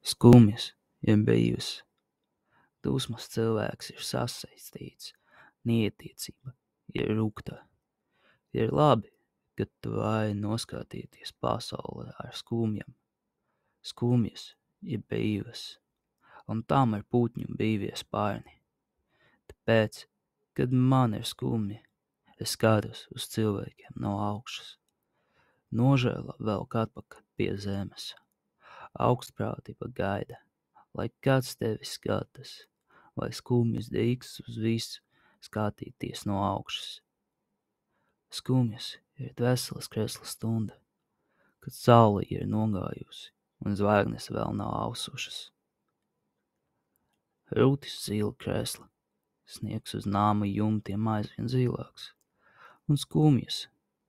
Skumjas, jeb bijus. Dusmas cilvēks ir sasaistīts, neatiecība ir rūgta. Ir labi, ka tu vari noskatīties pasaulē ar skumjām. Skumjas ir bijus, un tam ir putņu bijvie spārni. Tāpēc, kad man ir skumji, es skatos uz cilvēkiem no augšas. Nožēla velk atpakaļ pie zemes. Augstprātība gaida, lai kāds tevi skatās, vai skumjas drīkst uz visu skatīties no augšas. Skumjas ir dvēseles kresla stunda, kad saule ir nogājusi un zvaigznes vēl nav ausušas. Rūtis zila kresla, sniegs uz nāma jumtiem aizvien zilāks, un skumjas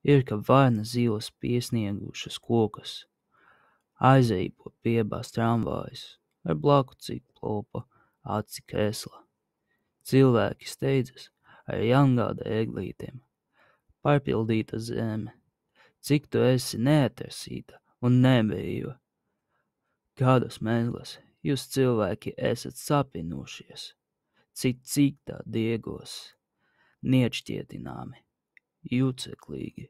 ir, ka vaina zilas piesniegušas kokas. Aizeipo piebās tramvājs ar blaku cik plopa aci kresla. Cilvēki steidzas ar jaungāda eglītēm. Pārpildīta zeme, cik tu esi neatrasīta un nebrīva. Kādos mezglos jūs cilvēki esat sapinušies, cik tā diegos, neatšķietināmi, juceklīgi.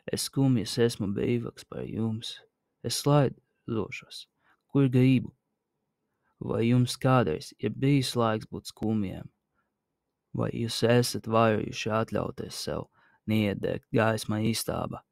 Es skumjas esmu brīvāks par jums, es slaidošos, kur gribu. Vai jums kādreiz ir bijis laiks būt skumjiem? Vai jūs esat varējuši atļauties sev neiedegt gaismā istābā?